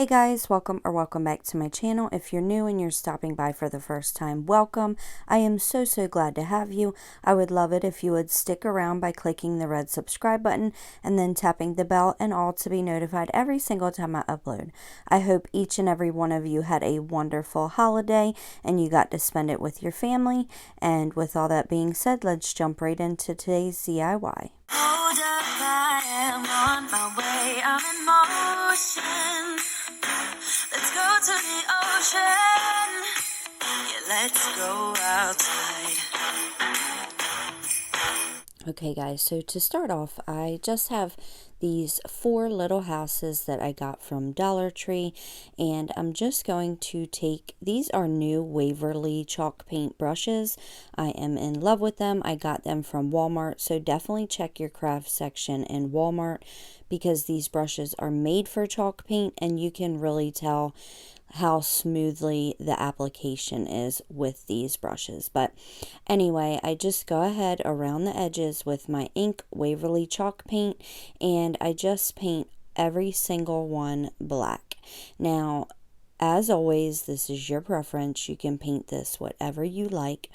Hey guys, welcome back to my channel. If you're new and you're stopping by for the first time, welcome. I am so glad to have you. I would love it if you would stick around by clicking the red subscribe button and then tapping the bell and all to be notified every single time I upload. I hope each and every one of you had a wonderful holiday and you got to spend it with your family. And with all that being said, let's jump right into today's DIY. Hold up, I am on my way, I'm in motion. Let's go to the ocean. Yeah, let's go outside. Okay guys, so to start off, I just have these 4 little houses that I got from Dollar Tree, and I'm just going to take, these are new Waverly chalk paint brushes. I am in love with them. I got them from Walmart, so definitely check your craft section in Walmart because these brushes are made for chalk paint and you can really tell how smoothly the application is with these brushes. But anyway, I just go ahead around the edges with my ink Waverly chalk paint and I just paint every single one black. Now, as always, this is your preference. You can paint this whatever you like,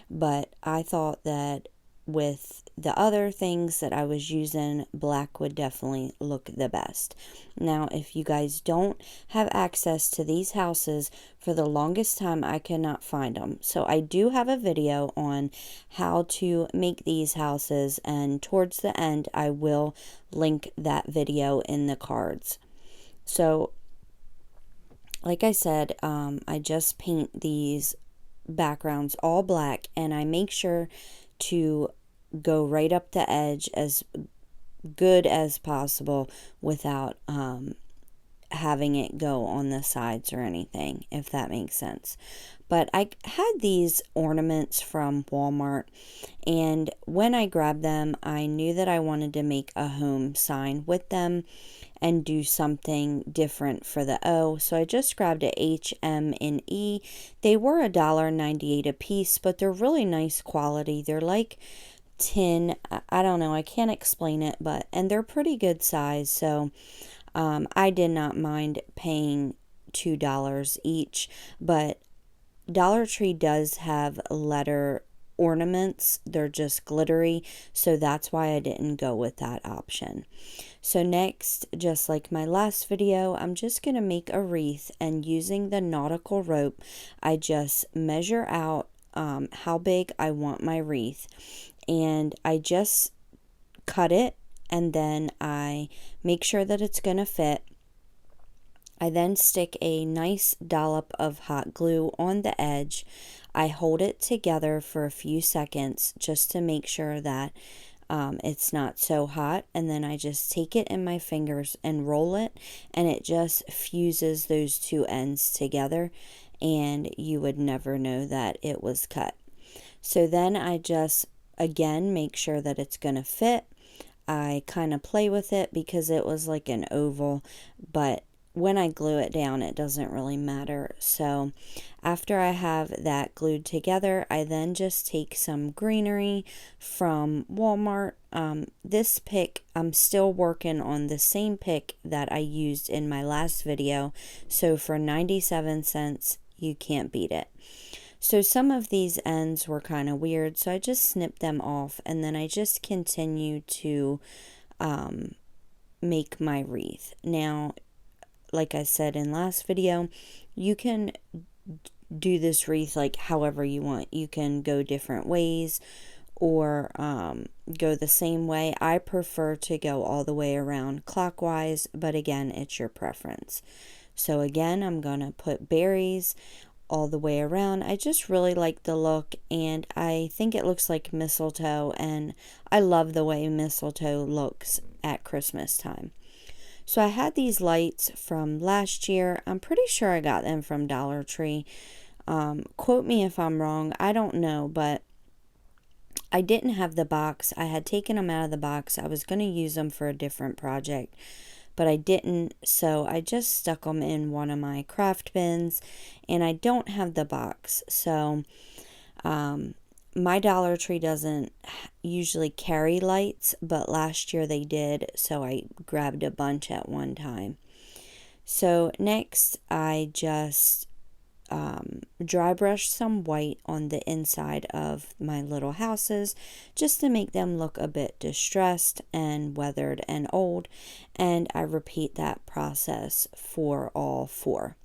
but I thought that with the other things that I was using, black would definitely look the best. Now, if you guys don't have access to these houses, for the longest time I could not find them. So I do have a video on how to make these houses, and towards the end I will link that video in the cards. So like I said, I just paint these backgrounds all black and I make sure to go right up the edge as good as possible without having it go on the sides or anything, if that makes sense. But I had these ornaments from Walmart, and when I grabbed them, I knew that I wanted to make a home sign with them and do something different for the O. So I just grabbed a H, M, and E. They were $1.98 a piece, but they're really nice quality. They're like tin. I don't know. I can't explain it, and they're pretty good size. So I did not mind paying $2 each, but Dollar Tree does have letter ornaments. They're just glittery, so that's why I didn't go with that option. So next, just like my last video, I'm just going to make a wreath, and using the Nautical rope, I just measure out how big I want my wreath, and I just cut it, and then I make sure that it's going to fit. I then stick a nice dollop of hot glue on the edge. I hold it together for a few seconds just to make sure that it's not so hot, and then I just take it in my fingers and roll it, and it just fuses those two ends together, and you would never know that it was cut. So then I just again make sure that it's going to fit. I kind of play with it because it was like an oval, but when I glue it down, it doesn't really matter. So after I have that glued together, I then just take some Greenery from Walmart. This pick, I'm still working on the same pick that I used in my last video. So for 97 cents, you can't beat it. So some of these ends were kind of weird, so I just snipped them off, and then I just continue to make my wreath. Now, like I said in last video, you can do this wreath like however you want. You can go different ways or go the same way. I prefer to go all the way around clockwise, but again, it's your preference. So again, I'm going to put berries all the way around. I just really like the look, and I think it looks like mistletoe, and I love the way mistletoe looks at Christmas time. So I had these lights from last year. I'm pretty sure I got them from Dollar Tree. Quote me if I'm wrong. I don't know, but I didn't have the box. I had taken them out of the box. I was going to use them for a different project, but I didn't, so I just stuck them in one of my craft bins, and I don't have the box. So my Dollar Tree doesn't usually carry lights, but last year they did, so I grabbed a bunch at one time. So next I just dry brush some white on the inside of my little houses just to make them look a bit distressed and weathered and old. And I repeat that process for all four.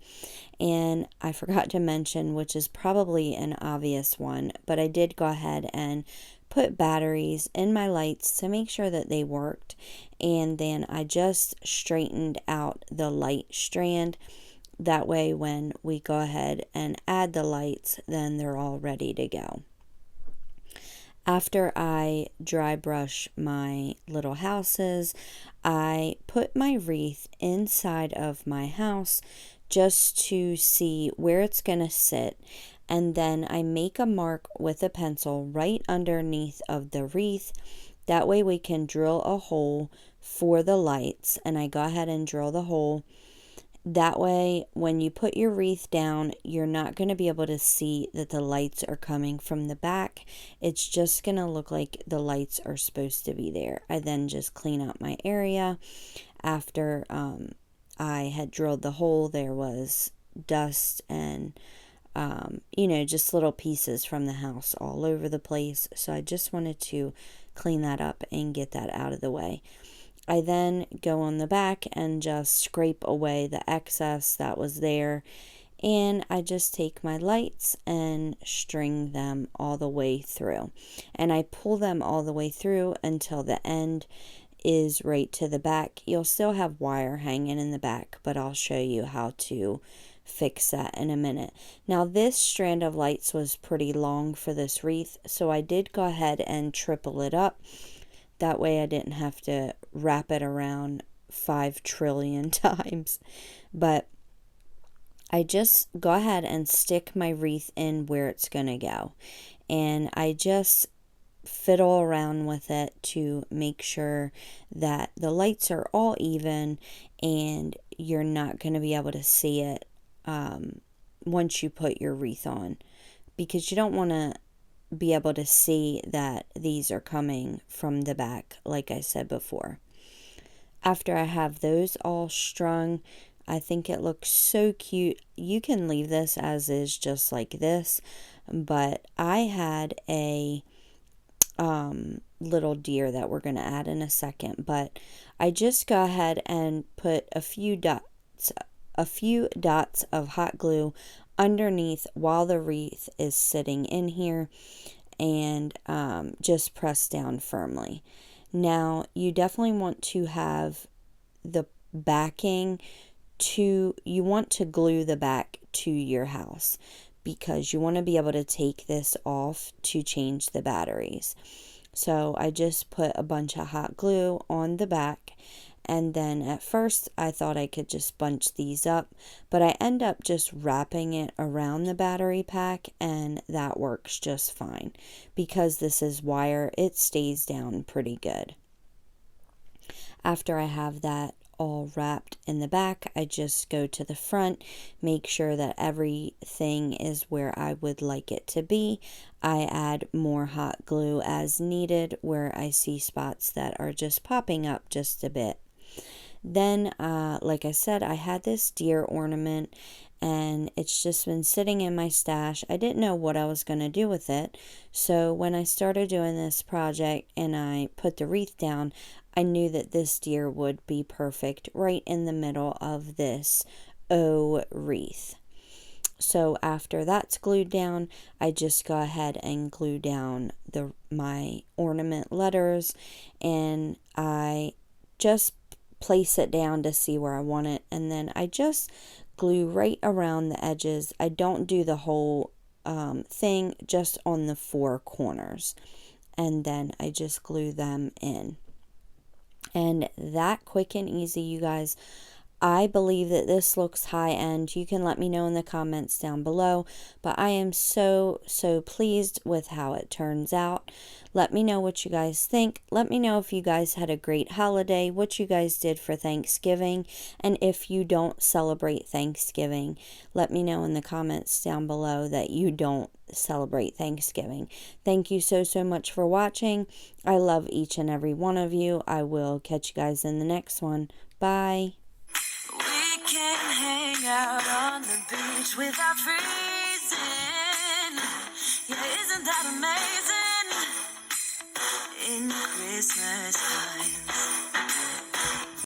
And I forgot to mention, which is probably an obvious one, but I did go ahead and put batteries in my lights to make sure that they worked. And then I just straightened out the light strand. That way, when we go ahead and add the lights, then they're all ready to go. After I dry brush my little houses, I put my wreath inside of my house just to see where it's going to sit. And then I make a mark with a pencil right underneath of the wreath. That way we can drill a hole for the lights. And I go ahead and drill the hole. That way, when you put your wreath down, you're not going to be able to see that the lights are coming from the back. It's just going to look like the lights are supposed to be there. I then just clean up my area. After I had drilled the hole, there was dust and, just little pieces from the house all over the place. So I just wanted to clean that up and get that out of the way. I then go on the back and just scrape away the excess that was there. And I just take my lights and string them all the way through. And I pull them all the way through until the end is right to the back. You'll still have wire hanging in the back, but I'll show you how to fix that in a minute. Now this strand of lights was pretty long for this wreath, so I did go ahead and triple it up. That way I didn't have to wrap it around 5 trillion times. But I just go ahead and stick my wreath in where it's going to go. And I just fiddle around with it to make sure that the lights are all even and you're not going to be able to see it once you put your wreath on. Because you don't want to be able to see that these are coming from the back, like I said before. After I have those all strung, I think it looks so cute. You can leave this as is, just like this, but I had a little deer that we're going to add in a second, but I just go ahead and put a few dots of hot glue underneath while the wreath is sitting in here, and just press down firmly. Now you definitely want to have the backing you want to glue the back to your house because you want to be able to take this off to change the batteries. So I just put a bunch of hot glue on the back. And then at first I thought I could just bunch these up, but I end up just wrapping it around the battery pack, and that works just fine. Because this is wire, it stays down pretty good. After I have that all wrapped in the back, I just go to the front, make sure that everything is where I would like it to be. I add more hot glue as needed where I see spots that are just popping up just a bit. Then, like I said, I had this deer ornament, and it's just been sitting in my stash. I didn't know what I was going to do with it. So when I started doing this project and I put the wreath down, I knew that this deer would be perfect right in the middle of this wreath. So after that's glued down, I just go ahead and glue down my ornament letters, and I just place it down to see where I want it, and then I just glue right around the edges. I don't do the whole thing, just on the 4 corners, and then I just glue them in. And that quick and easy, you guys. I believe that this looks high end. You can let me know in the comments down below, but I am so pleased with how it turns out. Let me know what you guys think. Let me know if you guys had a great holiday, what you guys did for Thanksgiving, and if you don't celebrate Thanksgiving, let me know in the comments down below that you don't celebrate Thanksgiving. Thank you so much for watching. I love each and every one of you. I will catch you guys in the next one. Bye. We can hang out on the beach without freezing. Yeah, isn't that amazing? In Christmas times,